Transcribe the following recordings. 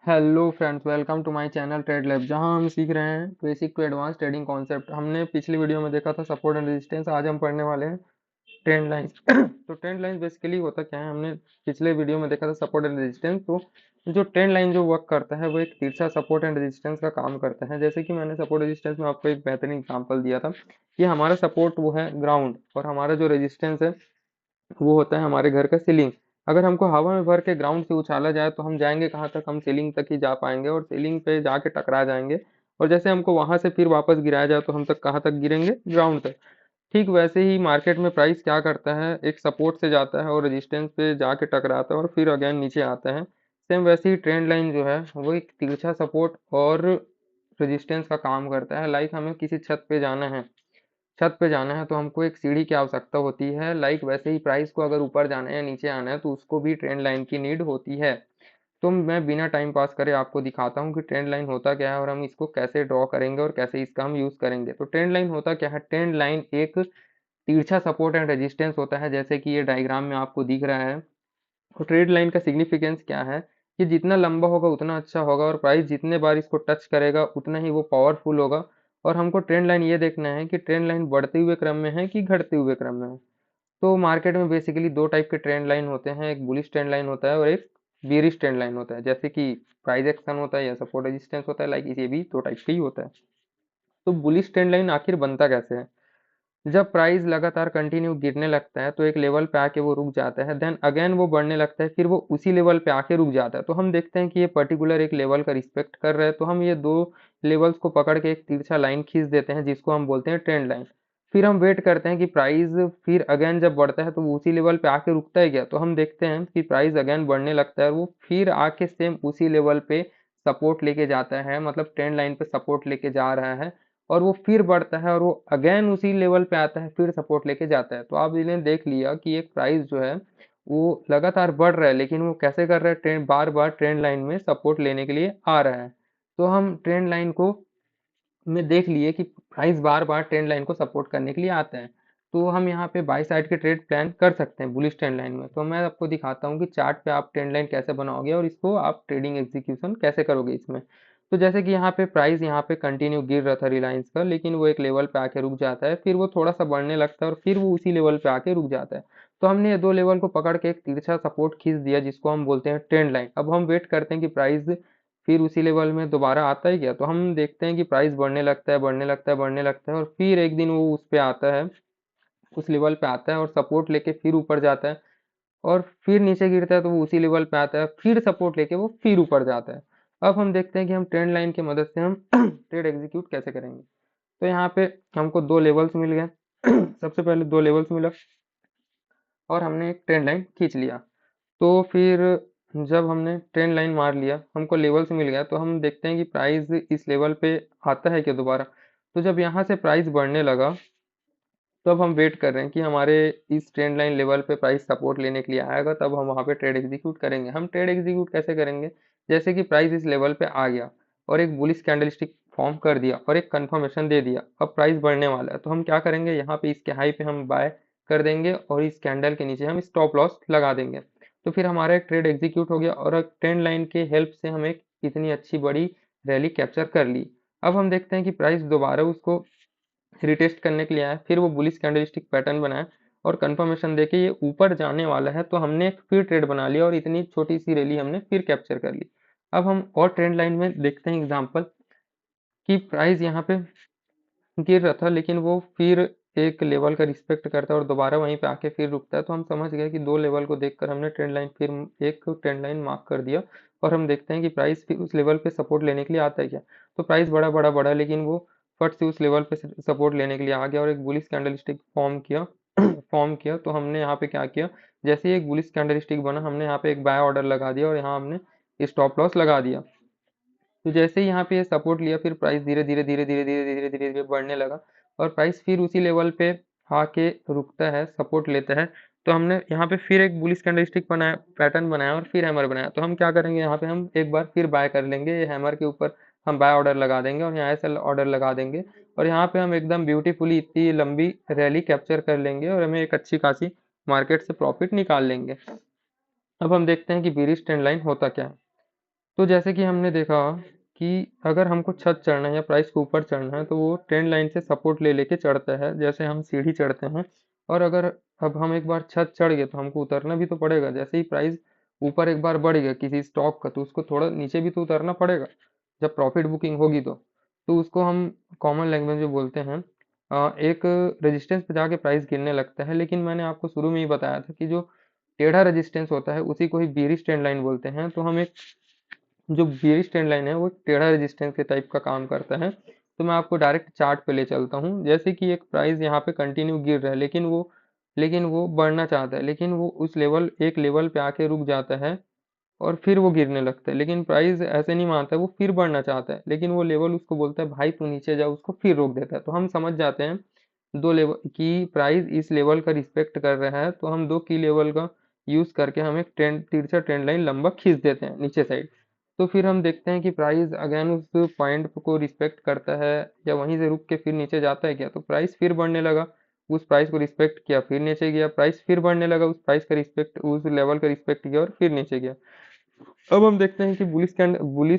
Hello friends, welcome to my channel trade lab, जहां हम सीख रहे हैं basic to advance trading concept. हमने पिछली वीडियो में देखा था सपोर्ट एंड रेजिस्टेंस। आज हम पढ़ने वाले हैं ट्रेंड लाइंस। तो ट्रेंड लाइन बेसिकली होता क्या है, हमने पिछले वीडियो में देखा था सपोर्ट एंड रेजिस्टेंस। तो जो ट्रेंड लाइन जो वर्क करता है वो एक तिरछा सपोर्ट एंड रेजिस्टेंस का काम करता है। जैसे कि मैंने सपोर्ट रेजिस्टेंस में आपको एक बेहतरीन एग्जांपल दिया था कि हमारा सपोर्ट वो है ग्राउंड और हमारा जो रेजिस्टेंस है वो होता है हमारे घर का सीलिंग। अगर हमको हवा में भर के ग्राउंड से उछाला जाए तो हम जाएंगे कहाँ तक, हम सीलिंग तक ही जा पाएंगे और सीलिंग पे जाके टकरा जाएंगे। और जैसे हमको वहां से फिर वापस गिराया जाए तो हम तक कहाँ तक गिरेंगे, ग्राउंड तक। ठीक वैसे ही मार्केट में प्राइस क्या करता है, एक सपोर्ट से जाता है और रेजिस्टेंस पे जाके टकराता है और फिर अगेन नीचे आता है। सेम वैसे ही ट्रेंड लाइन जो है वो एक तिरछा सपोर्ट और रेजिस्टेंस का काम करता है। लाइक हमें किसी छत पे जाना है, छत पे जाना है तो हमको एक सीढ़ी की आवश्यकता होती है। लाइक वैसे ही प्राइस को अगर ऊपर जाना है या नीचे आना है तो उसको भी ट्रेंड लाइन की नीड होती है। तो मैं बिना टाइम पास करे आपको दिखाता हूँ कि ट्रेंड लाइन होता क्या है और हम इसको कैसे ड्रॉ करेंगे और कैसे इसका हम यूज करेंगे। तो ट्रेंड लाइन होता क्या है, ट्रेंड लाइन एक तिरछा सपोर्ट एंड रेजिस्टेंस होता है, जैसे कि ये डायग्राम में आपको दिख रहा है। और ट्रेड लाइन का सिग्निफिकेंस क्या है, कि जितना लंबा होगा उतना अच्छा होगा और प्राइस जितने बार इसको टच करेगा उतना ही वो पावरफुल होगा। और हमको ट्रेंड लाइन ये देखना है कि ट्रेंड लाइन बढ़ते हुए क्रम में है कि घटते हुए क्रम में है। तो मार्केट में बेसिकली दो टाइप के ट्रेंड लाइन होते हैं, एक बुलिश ट्रेंड लाइन होता है और एक बेरिश ट्रेंड लाइन होता है। जैसे कि प्राइस एक्शन होता है या सपोर्ट रेजिस्टेंस होता है, लाइक ये भी दो टाइप के ही होता है। तो बुलिश ट्रेंड लाइन आखिर बनता कैसे है, जब प्राइस लगातार कंटिन्यू गिरने लगता है तो एक लेवल पे आके वो रुक जाता है, देन अगेन वो बढ़ने लगता है, फिर वो उसी लेवल पे आके रुक जाता है। तो हम देखते हैं कि ये पर्टिकुलर एक लेवल का रिस्पेक्ट कर रहा है, तो हम ये दो लेवल्स को पकड़ के एक तिरछा लाइन खींच देते हैं जिसको हम बोलते हैं ट्रेंड लाइन। फिर हम वेट करते हैं कि प्राइस फिर अगेन जब बढ़ता है तो वो उसी लेवल पे आके रुकता है क्या, तो हम देखते हैं कि प्राइस अगेन बढ़ने लगता है और वो फिर आके सेम उसी लेवल पे सपोर्ट लेके जाता है, मतलब ट्रेंड लाइन पे सपोर्ट लेके जा रहा है। और वो फिर बढ़ता है और वो अगेन उसी लेवल पे आता है, फिर सपोर्ट लेके जाता है। तो आप इन्हें देख लिया कि एक प्राइस जो है वो लगातार बढ़ रहा है, लेकिन वो कैसे कर रहा है, ट्रेंड बार बार ट्रेंड लाइन में सपोर्ट लेने के लिए आ रहा है। तो हम ट्रेंड लाइन को में देख लिए कि प्राइस बार बार ट्रेंड लाइन को सपोर्ट करने के लिए आता है। तो हम यहाँ पे बाई साइड के ट्रेड प्लान कर सकते हैं बुलिश ट्रेंड लाइन में। तो मैं आपको दिखाता हूँ कि चार्ट पे आप ट्रेंड लाइन कैसे बनाओगे और इसको आप ट्रेडिंग एग्जीक्यूशन कैसे करोगे इसमें। तो जैसे कि यहाँ पे प्राइस यहाँ पे कंटिन्यू गिर रहा था रिलायंस का, लेकिन वो एक लेवल पे आके रुक जाता है, फिर वो थोड़ा सा बढ़ने लगता है और फिर वो उसी लेवल पे आके रुक जाता है। तो हमने ये दो लेवल को पकड़ के एक तिरछा सपोर्ट खींच दिया जिसको हम बोलते हैं ट्रेंड लाइन। अब हम वेट करते हैं कि प्राइस फिर उसी लेवल में दोबारा आता है क्या, तो हम देखते हैं कि प्राइस बढ़ने लगता है, बढ़ने लगता है, बढ़ने लगता है और फिर एक दिन वो उस पे आता है, उस लेवल पे आता है और सपोर्ट लेके फिर ऊपर जाता है और फिर नीचे गिरता है तो वो उसी लेवल पे आता है, फिर सपोर्ट लेके वो फिर ऊपर जाता है। अब हम देखते हैं कि हम ट्रेंड लाइन की मदद से हम ट्रेड एग्जीक्यूट कैसे करेंगे। तो यहाँ पे हमको दो लेवल्स मिल गए। सबसे पहले दो लेवल्स मिला और हमने एक ट्रेंड लाइन खींच लिया। तो फिर जब हमने ट्रेंड लाइन मार लिया, हमको लेवल्स मिल गया, तो हम देखते हैं कि प्राइस इस लेवल पे आता है क्या दोबारा। तो जब यहाँ से प्राइस बढ़ने लगा तो अब हम वेट कर रहे हैं कि हमारे इस ट्रेंड लाइन लेवल पे प्राइस सपोर्ट लेने के लिए आएगा, तब हम वहाँ पे ट्रेड एग्जीक्यूट करेंगे। हम ट्रेड एग्जीक्यूट कैसे करेंगे, जैसे कि प्राइस इस लेवल पे आ गया और एक बुलिश कैंडलस्टिक फॉर्म कर दिया और एक कंफर्मेशन दे दिया, अब प्राइस बढ़ने वाला है, तो हम क्या करेंगे, यहाँ पे इसके हाई पे हम बाय कर देंगे और इस कैंडल के नीचे हम स्टॉप लॉस लगा देंगे। तो फिर हमारा एक ट्रेड एग्जीक्यूट हो गया और ट्रेंड लाइन के हेल्प से हम एक इतनी अच्छी बड़ी रैली कैप्चर कर ली। अब हम देखते हैं कि प्राइस दोबारा उसको रिटेस्ट करने के लिए आया, फिर वो बुलिश कैंडलस्टिक पैटर्न बनाया और कंफर्मेशन देके ये ऊपर जाने वाला है, तो हमने एक फिर ट्रेड बना लिया और इतनी छोटी सी रैली हमने फिर कैप्चर कर ली। अब हम और ट्रेंड लाइन में देखते हैं एग्जांपल कि प्राइस यहाँ पे गिर रहा था लेकिन वो फिर एक लेवल का रिस्पेक्ट करता है और दोबारा वहीं पे आके फिर रुकता है। तो हम समझ गए कि दो लेवल को देखकर हमने ट्रेंड लाइन फिर एक ट्रेंड लाइन मार्क कर दिया और हम देखते हैं कि प्राइस फिर उस लेवल पे सपोर्ट लेने के लिए आता है क्या। तो प्राइस बड़ा बड़ा बढ़ा लेकिन वो फट से उस लेवल पे सपोर्ट लेने के लिए आ गया और एक बुलिश कैंडलस्टिक फॉर्म किया। फॉर्म किया तो हमने यहाँ पे क्या किया, जैसे ही एक बुलिश कैंडलस्टिक बना हमने यहाँ पे एक बाय ऑर्डर लगा दिया और यहाँ हमने स्टॉप लॉस लगा दिया। तो जैसे ही यहाँ पे सपोर्ट लिया फिर प्राइस धीरे धीरे धीरे धीरे धीरे धीरे धीरे धीरे बढ़ने लगा और प्राइस फिर उसी लेवल पे आके रुकता है, सपोर्ट लेता है। तो हमने यहाँ पे फिर एक बुलिश कैंडलस्टिक बनाया, पैटर्न बनाया और फिर हैमर बनाया। तो हम क्या करेंगे, यहाँ पे हम एक बार फिर बाय कर लेंगे, ये हैमर के ऊपर हम बाय ऑर्डर लगा देंगे और यहाँ से ऑर्डर लगा देंगे और यहाँ पे हम एकदम ब्यूटीफुली इतनी लंबी रैली कैप्चर कर लेंगे और हमें एक अच्छी खासी मार्केट से प्रॉफिट निकाल लेंगे। अब हम देखते हैं कि बेरिश ट्रेंड लाइन होता क्या है। तो जैसे कि हमने देखा कि अगर हमको छत चढ़ना है या प्राइस के ऊपर चढ़ना है तो वो ट्रेंड लाइन से सपोर्ट ले लेके चढ़ता है, जैसे हम सीढ़ी चढ़ते हैं। और अगर अब हम एक बार छत चढ़ गए तो हमको उतरना भी तो पड़ेगा। जैसे ही प्राइस ऊपर एक बार बढ़ गया किसी स्टॉक का तो उसको थोड़ा नीचे भी तो उतरना पड़ेगा जब प्रॉफिट बुकिंग होगी तो उसको हम कॉमन लैंग्वेज में बोलते हैं एक रेजिस्टेंस पे जाके प्राइस गिरने लगता है। लेकिन मैंने आपको शुरू में ही बताया था कि जो टेढ़ा रेजिस्टेंस होता है उसी को ही बेयरिश ट्रेंड लाइन बोलते हैं। तो हम एक जो बेयरिश ट्रेंड लाइन है वो टेढ़ा रेजिस्टेंस के टाइप का काम करता है। तो मैं आपको डायरेक्ट चार्ट पे ले चलता हूँ। जैसे कि एक प्राइस यहाँ पे कंटिन्यू गिर रहा है लेकिन वो बढ़ना चाहता है, लेकिन वो उस लेवल एक लेवल पे आके रुक जाता है और फिर वो गिरने लगता है। लेकिन प्राइस ऐसे नहीं मानता, वो फिर बढ़ना चाहता है लेकिन वो लेवल उसको बोलता है भाई तू नीचे जा, उसको फिर रोक देता है। तो हम समझ जाते हैं दो लेवल की प्राइस इस लेवल का रिस्पेक्ट कर रहा है, तो हम दो की लेवल का यूज करके हम एक ट्रेंड तिरछा ट्रेंड लाइन लंबा खींच देते हैं नीचे साइड। तो फिर हम देखते हैं कि प्राइस अगेन उस पॉइंट को रिस्पेक्ट करता है या वहीं से रुक के फिर नीचे जाता है क्या, तो प्राइस फिर बढ़ने लगा। उस प्राइस को रिस्पेक्ट किया फिर नीचे गया, प्राइस फिर बढ़ने लगा, उस प्राइस का रिस्पेक्ट उस लेवल का रिस्पेक्ट किया और फिर नीचे गया। अब हम देखते हैं कि बुलिस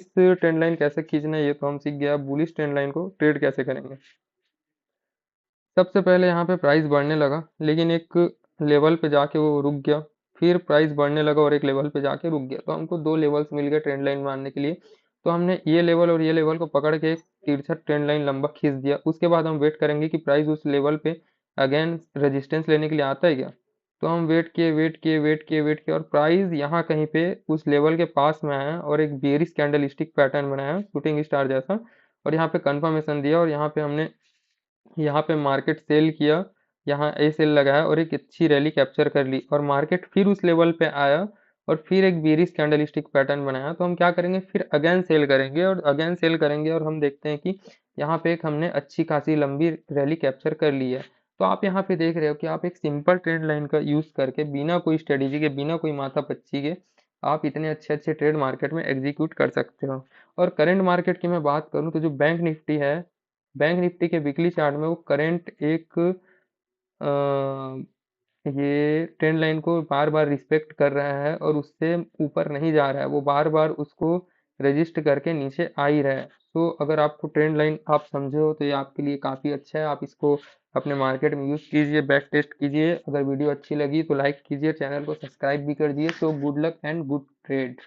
ट्रेंड लाइन कैसे खींचना है, ये तो हम सीख गया। बुलिस ट्रेंड लाइन को ट्रेड कैसे करेंगे। सबसे पहले यहाँ पे प्राइस बढ़ने लगा लेकिन एक लेवल पे जाके वो रुक गया, फिर प्राइस बढ़ने लगा और एक लेवल पे जाके रुक गया। तो हमको दो लेवल्स मिल गए ट्रेंड लाइन मारने के लिए। तो हमने ये लेवल और ये लेवल को पकड़ के एक तिरछा ट्रेंड लाइन लंबा खींच दिया। उसके बाद हम वेट करेंगे कि प्राइस उस लेवल पे अगेन रेजिस्टेंस लेने के लिए आता है क्या। तो हम वेट किए और प्राइस यहाँ कहीं पे उस लेवल के पास में आया और एक बेरिश कैंडलस्टिक पैटर्न बनाया शूटिंग स्टार जैसा, और यहाँ पे कंफर्मेशन दिया और यहाँ पे मार्केट सेल किया, यहाँ ए सेल लगाया और एक अच्छी रैली कैप्चर कर ली और मार्केट फिर उस लेवल पे आया और फिर एक बेरिश कैंडलस्टिक पैटर्न बनाया। तो हम क्या करेंगे, फिर अगेन सेल करेंगे और अगेन सेल करेंगे और हम देखते हैं कि यहाँ पे एक हमने अच्छी खासी लंबी रैली कैप्चर कर ली है। तो आप यहाँ पे देख रहे हो कि आप एक सिंपल ट्रेंड लाइन का यूज करके बिना कोई स्ट्रेटेजी के बिना कोई माथा पच्ची के आप इतने अच्छे अच्छे ट्रेड मार्केट में एग्जीक्यूट कर सकते हो। और करंट मार्केट की मैं बात करूँ तो जो बैंक निफ्टी है, बैंक निफ्टी के वीकली चार्ट में वो करंट एक ये ट्रेंड लाइन को बार बार रिस्पेक्ट कर रहा है और उससे ऊपर नहीं जा रहा है, वो बार बार उसको रजिस्ट करके नीचे आ ही रहा है। तो अगर आपको ट्रेंड लाइन आप समझे हो तो ये आपके लिए काफ़ी अच्छा है, आप इसको अपने मार्केट में यूज़ कीजिए, बैक टेस्ट कीजिए। अगर वीडियो अच्छी लगी तो लाइक कीजिए, चैनल को सब्सक्राइब भी कर दिए। तो good luck and good trade.